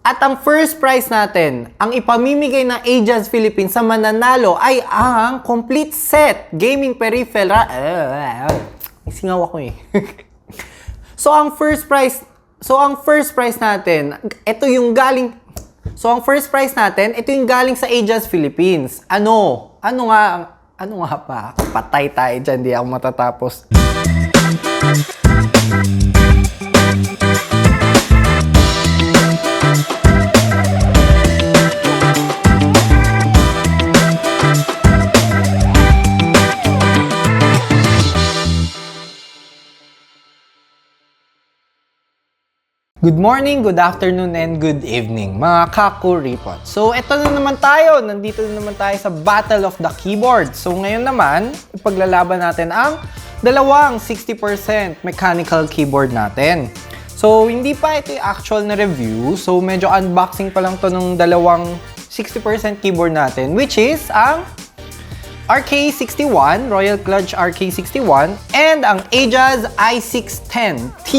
At ang first prize natin, ang ipamimigay ng Ajas Philippines sa mananalo ay ang complete set gaming peripheral. Singaw ako eh. So ang first prize natin, ito yung galing sa Ajas Philippines. Ano nga pa? Patay tayo dyan, di ako matatapos. Good morning, good afternoon, and good evening, mga kakuripot. So, eto na naman tayo. Nandito na naman tayo sa Battle of the Keyboard. So, ngayon naman, ipaglalaban natin ang dalawang 60% mechanical keyboard natin. So, hindi pa ito yung actual na review. So, medyo unboxing pa lang to ng dalawang 60% keyboard natin, which is ang RK61, Royal Clutch RK61, and ang Ajas i610T.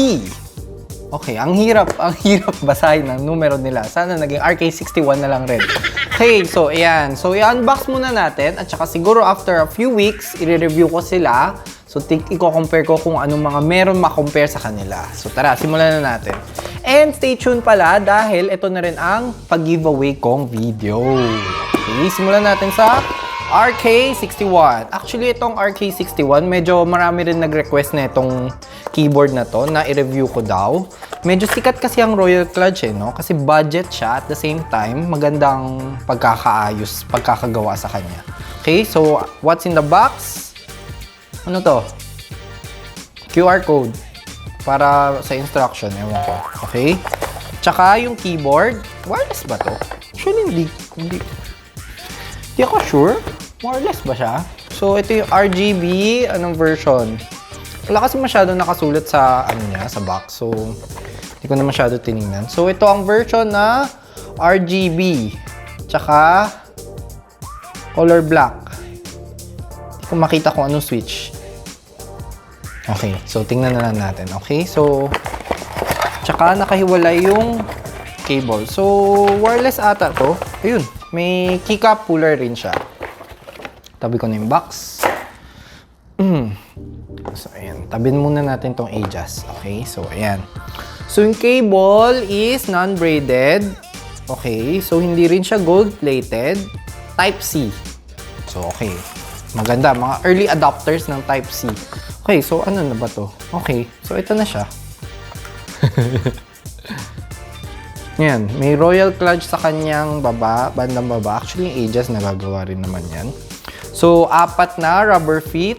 Okay, ang hirap basahin ang numero nila. Sana naging RK61 na lang rin. Okay, so ayan. So i-unbox muna natin at saka siguro after a few weeks, i-review ko sila. So i-compare ko kung anong mga meron ma-compare sa kanila. So tara, simulan na natin. And stay tuned pala dahil ito na rin ang pag-giveaway kong video. Okay, simulan natin sa RK61. Actually, itong RK61, medyo marami rin nag-request na itong keyboard na to na i-review ko daw. Medyo sikat kasi ang Royal Clutch no? Kasi budget siya at the same time, magandang pagkakagawa sa kanya. Okay, so what's in the box? Ano to? QR code para sa instruction, ewan ko. Okay? Tsaka yung keyboard, wireless ba to? Actually, hindi ako sure. Wireless ba siya? So, ito yung RGB, anong version? Wala kasi masyado nakasulat sa, sa box. So, hindi ko na masyado tinignan. So, ito ang version na RGB. Tsaka, color black. Hindi ko makita kung anong switch. Okay, so tingnan na lang natin. Okay, so, tsaka nakahiwalay yung cable. So, wireless ata to. Ayun, may keycap puller rin siya. Tabi ko na yung box. So, ayan. Tabin muna natin tong Ajas. Okay? So, ayan. So, yung cable is non-braided. Okay? So, hindi rin siya gold-plated. Type-C. So, okay. Maganda. Mga early adopters ng Type-C. Okay. So, ano na ba to? Okay. So, ito na siya. Yan. May Royal Clutch sa kanyang bandang baba. Actually, yung Ajas nagagawa rin naman yan. So, 4 na rubber feet.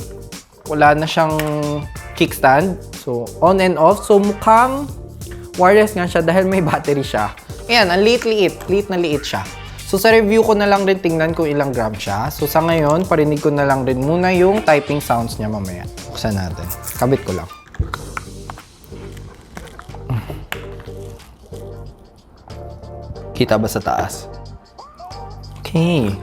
Wala na siyang kickstand. So, on and off. So, mukhang wireless nga siya dahil may battery siya. Ayan, ang liit na liit siya. So, sa review ko na lang rin tingnan kung ilang gram siya. So, sa ngayon, parinig ko na lang rin muna yung typing sounds niya mamaya. Buksan natin. Kabit ko lang. Kita ba sa taas? Okay.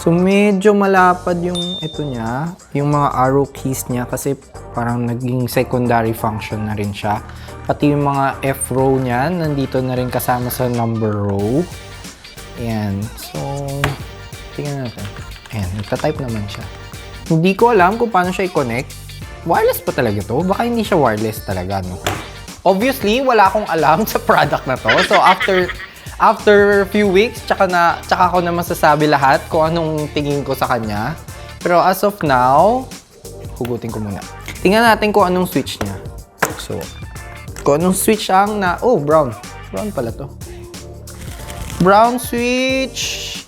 So, medyo malapad yung ito niya, yung mga arrow keys niya kasi parang naging secondary function na rin siya. Pati yung mga F row niya, nandito na rin kasama sa number row. Ayan. So, tingnan natin. Ayan, nagta-type naman siya. Hindi ko alam kung paano siya i-connect. Wireless pa talaga to? Baka hindi siya wireless talaga, no? Obviously, wala akong alam sa product na to. So, after a few weeks, tsaka ko na masasabi lahat kung anong tingin ko sa kanya. Pero as of now, hugutin ko muna. Tingnan natin kung anong switch niya. So, kung anong switch ang oh, brown. Brown pala to. Brown switch.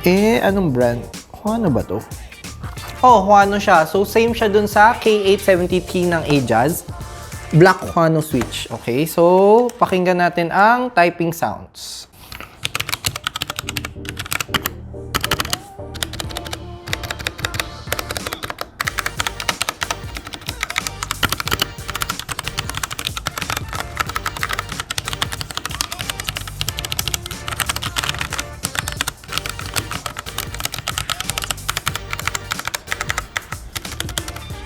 Anong brand? Huano ba to? Oh, Huano siya. So, same siya dun sa K870T ng Ajas. Black Huano switch. Okay, so pakinggan natin ang typing sounds.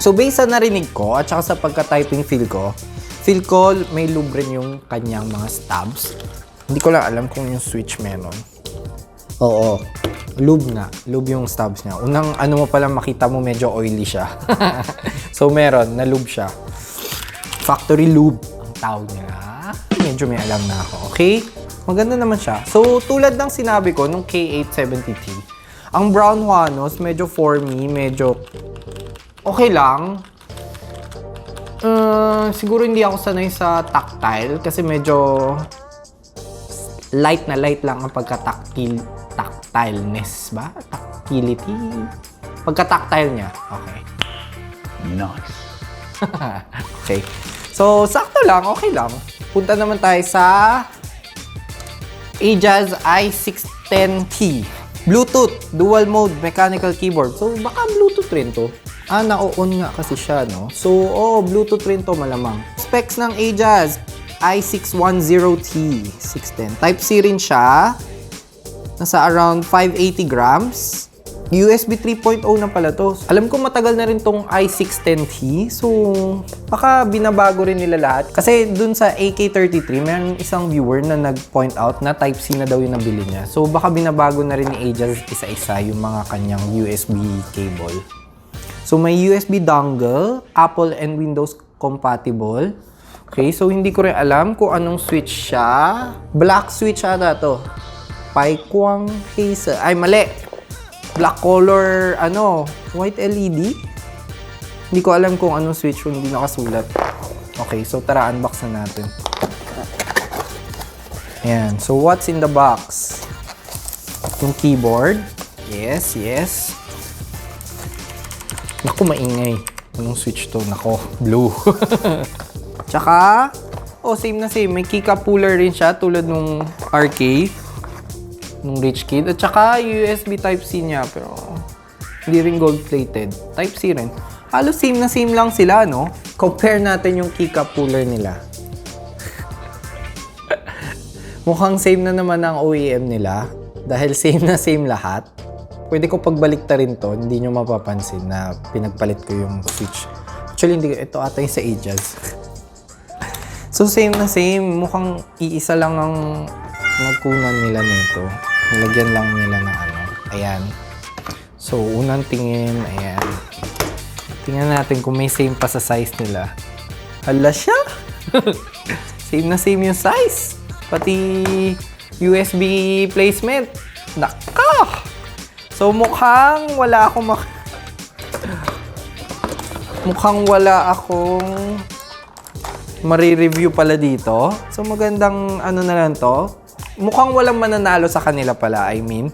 So based sa narinig ko at saka sa pagka-typing feel ko, Feel ko may lube rin yung kanyang mga stubs. Hindi ko lang alam kung yung switch meron. Oo. Lube nga. Lube yung stubs niya. Unang ano mo palang makita mo medyo oily siya. So meron, na lube siya. Factory lube ang tawag nila. Medyo may alam na ako. Okay? Maganda naman siya. So tulad ng sinabi ko nung K870T, ang brown Juanos medyo for me, medyo okay lang. Siguro hindi ako sanay sa tactile kasi medyo light lang ang tactileness ba? Tactility? Pagka-tactile niya. Okay. Nice. Okay. So, sakto lang. Okay lang. Punta naman tayo sa Ajaz i610T. Bluetooth, dual mode, mechanical keyboard. So, baka Bluetooth rin to. Na-on nga kasi siya, no? So, Bluetooth rin to malamang. Specs ng Ajaz i610T 610. Type-C rin siya. Nasa around 580 grams. USB 3.0 na pala to. Alam ko matagal na rin tong i610T. So, baka binabago rin nila lahat. Kasi dun sa AK33, mayroon isang viewer na nag-point out na Type-C na daw yung nabili niya. So, baka binabago na rin ni Ajaz isa-isa yung mga kanyang USB cable. So, may USB dongle, Apple and Windows compatible. Okay, so hindi ko rin alam kung anong switch siya. Black switch ata to. Paikwang Hazel. Ay, mali! Black color, white LED. Hindi ko alam kung anong switch kung hindi nakasulat. Okay, so tara, unbox na natin. Ayan, so what's in the box? Yung keyboard. Yes. Naku, maingay. Anong switch to? Nako, blue. Tsaka, same na same. May keycap puller rin siya tulad nung RK. Nung Rich Kid. At tsaka, USB Type-C niya. Pero, hindi rin gold-plated. Type-C rin. Halos same na same lang sila, no? Compare natin yung keycap puller nila. Mukhang same na naman ang OEM nila. Dahil same na same lahat. Pwede ko pagbalik rin to, hindi nyo mapapansin na pinagpalit ko yung switch. Actually, hindi, ito ata yung sa Ajaz. So, same na same. Mukhang iisa lang ang nagkunan nila nito. Nilagyan lang nila ng Ayan. So, unang tingin, ayan. Tingnan natin kung may same pa sa size nila. Hala siya! Same na same yung size. Pati USB placement. Naka! So, mukhang wala akong mari-review pala dito. So, magandang na lang to. Mukhang walang mananalo sa kanila pala, I mean.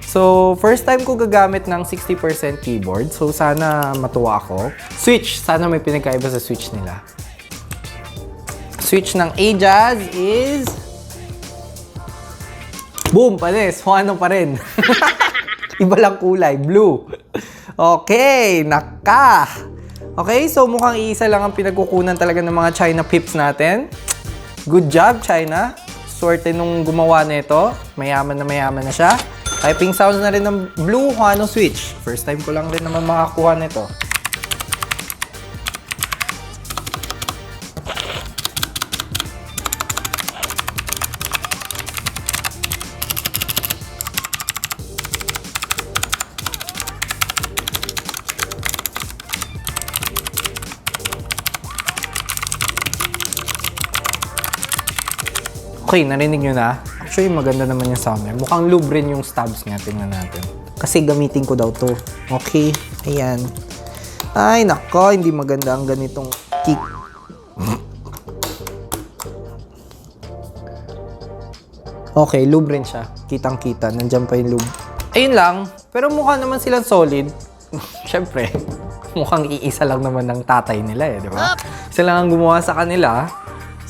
So, first time ko gagamit ng 60% keyboard. So, sana matuwa ako. Switch. Sana may pinagkaiba sa switch nila. Switch ng Ajaz is... Boom! Panis! Juano pa rin. Iba lang kulay. Blue. Okay. Naka! Okay, so mukhang iisa lang ang pinagkukunan talaga ng mga China pips natin. Good job, China. Swerte nung gumawa nito. Mayaman na siya. Typing sounds na rin ng Blue Juano switch. First time ko lang rin naman makakuha nito. Okay, narinig nyo na. Actually, maganda naman yung sound niya. Mukhang lube rin yung stubs niya. Tingnan natin. Kasi gamitin ko daw to. Okay, ayan. Ay, nako, hindi maganda ang ganitong kick. Okay, lube rin siya. Kitang-kita. Nandiyan pa yung lube. Ayun lang. Pero mukha naman silang solid. Siyempre, mukhang iisa lang naman ng tatay nila di ba? Isa lang ang gumawa sa kanila.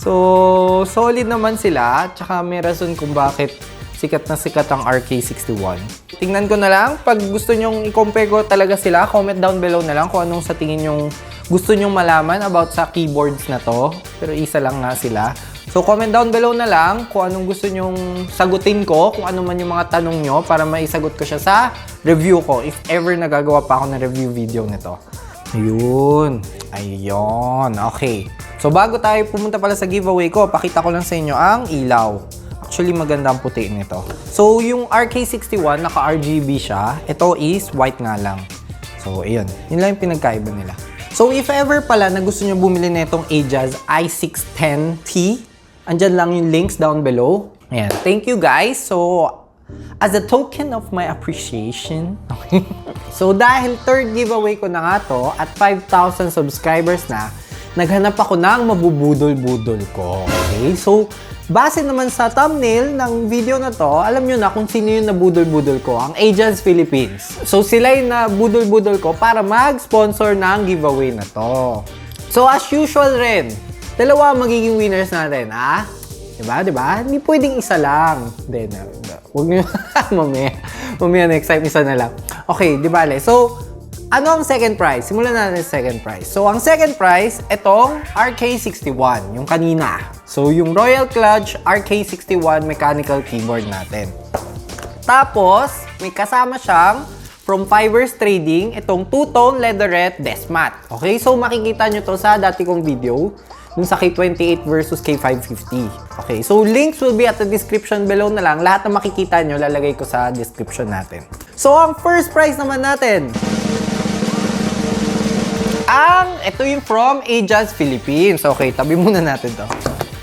So, solid naman sila. Tsaka may rason kung bakit sikat na sikat ang RK61. Tingnan ko na lang. Pag gusto nyong i-compare ko talaga sila, comment down below na lang kung anong sa tingin nyong gusto nyong malaman about sa keyboards na to. Pero isa lang nga sila. So, comment down below na lang kung anong gusto nyong sagutin ko, kung ano man yung mga tanong nyo para maisagot ko siya sa review ko. If ever nagagawa pa ako ng review video nito. Ayun. Okay. So bago tayo pumunta pala sa giveaway ko, pakita ko lang sa inyo ang ilaw. Actually, maganda ang puti nito. So yung RK61, naka-RGB siya. Ito is white nga lang. So ayun, yun lang yung pinagkaiba nila. So if ever pala na gusto nyo bumili na itong Ajas i610T, andyan lang yung links down below. Ayan, thank you guys. So as a token of my appreciation, okay. So dahil third giveaway ko na nga to at 5,000 subscribers na, naghanap ako ng mabubudol-budol ko. Okay? So base naman sa thumbnail ng video na to, alam nyo na kung sino yung nabudol-budol ko, ang Ajas Philippines. So sila yung nabudol-budol ko para mag-sponsor ng giveaway na to. So as usual rin, dalawa magiging winners natin, ha? Diba? Hindi pwedeng isa lang. Then, huwag nyo, mamaya next time isa na lang. Okay, di bale. So, ano ang second prize? Simulan natin sa second prize. So, ang second prize, itong RK61, yung kanina. So, yung Royal Clutch RK61 mechanical keyboard natin. Tapos, may kasama siyang from Fibers Trading, itong two-tone leatherette desk mat. Okay, so makikita nyo to sa dati kong video, dun sa K28 versus K550. Okay, so links will be at the description below na lang. Lahat na makikita nyo, lalagay ko sa description natin. So, ang first prize naman natin, ito yung from Ajas Philippines. Okay, tabi muna natin to.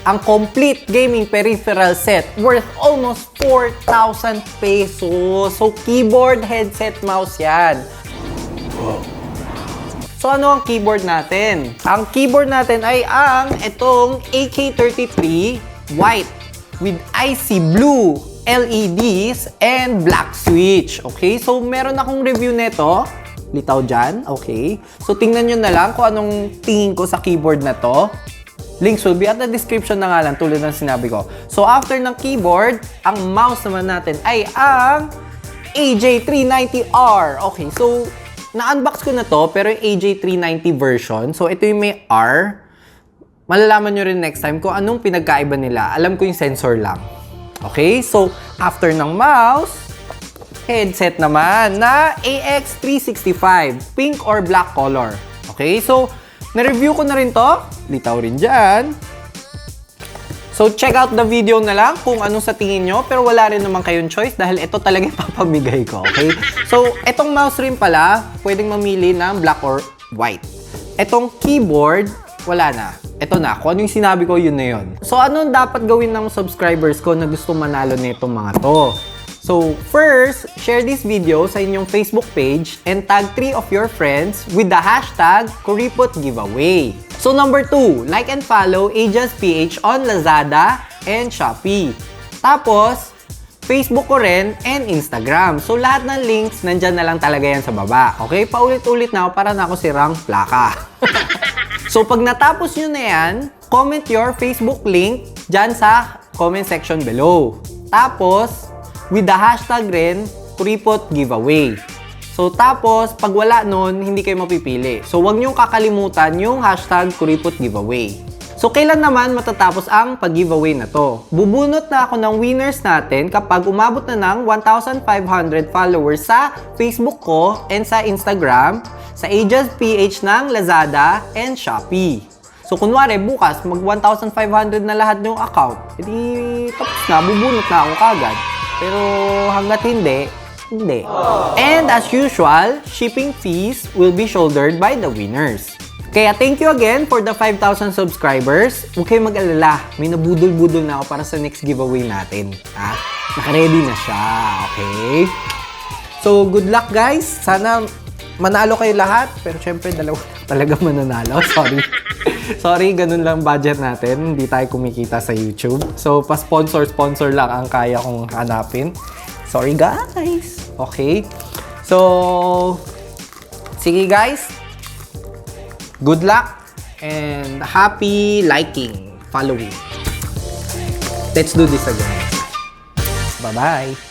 Ang complete gaming peripheral set worth almost 4,000 pesos. So, keyboard, headset, mouse yan. So, ano ang keyboard natin? Ang keyboard natin ay ang itong AK33 white with icy blue LEDs and black switch. Okay? So, meron akong review nito. Litaw dyan. Okay? So, tingnan nyo na lang kung anong tingin ko sa keyboard na to. Links will be at the description na nga lang tulad ng sinabi ko. So, after ng keyboard, ang mouse naman natin ay ang AJ390R. Okay, so na-unbox ko na to, pero yung AJ390 version. So, ito yung may R. Malalaman nyo rin next time kung anong pinagkaiba nila. Alam ko yung sensor lang. Okay? So, after ng mouse, headset naman na AX365. Pink or black color. Okay? So, na-review ko na rin to. Litaw rin dyan. So, check out the video na lang kung anong sa tingin nyo. Pero wala rin naman kayong choice dahil ito talaga yung papamigay ko. Okay? So, etong mouse rin pala, pwedeng mamili ng black or white. Etong keyboard, wala na. Ito na. Kung ano yung sinabi ko, yun na yun. So, anong dapat gawin ng subscribers ko na gusto manalo nitong mga to? So, first, share this video sa inyong Facebook page and tag 3 of your friends with the hashtag KuripotGiveaway. So, number 2, like and follow AjasPH on Lazada and Shopee. Tapos, Facebook ko rin and Instagram. So, lahat ng links, nandyan na lang talaga yan sa baba. Okay? Paulit-ulit na ako para na ako sirang plaka. So, pag natapos nyo na yan, comment your Facebook link dyan sa comment section below. Tapos, with the hashtag rin, KuripotGiveaway. So, tapos, pag wala nun, hindi kayo mapipili. So, huwag niyong kakalimutan yung hashtag KuripotGiveaway. So, kailan naman matatapos ang pag-giveaway na to? Bubunot na ako ng winners natin kapag umabot na ng 1,500 followers sa Facebook ko and sa Instagram, sa AjasPH ng Lazada and Shopee. So, kunwari, bukas, mag 1,500 na lahat yung account. Edi, tapos na, bubunot na ako kagad. Pero, hanggat hindi. And as usual, shipping fees will be shouldered by the winners. Kaya thank you again for the 5,000 subscribers. Huwag kayong mag-alala. May nabudol-budol na ako para sa next giveaway natin. Ha? Naka-ready na siya. Okay? So, good luck guys. Sana manalo kayo lahat. Pero syempre, dalawa talaga mananalo. Sorry. Sorry, ganun lang budget natin. Hindi tayo kumikita sa YouTube. So, pa-sponsor lang ang kaya kong hanapin. Sorry guys. Okay. So, sige guys. Good luck and happy liking, following. Let's do this again. Bye-bye.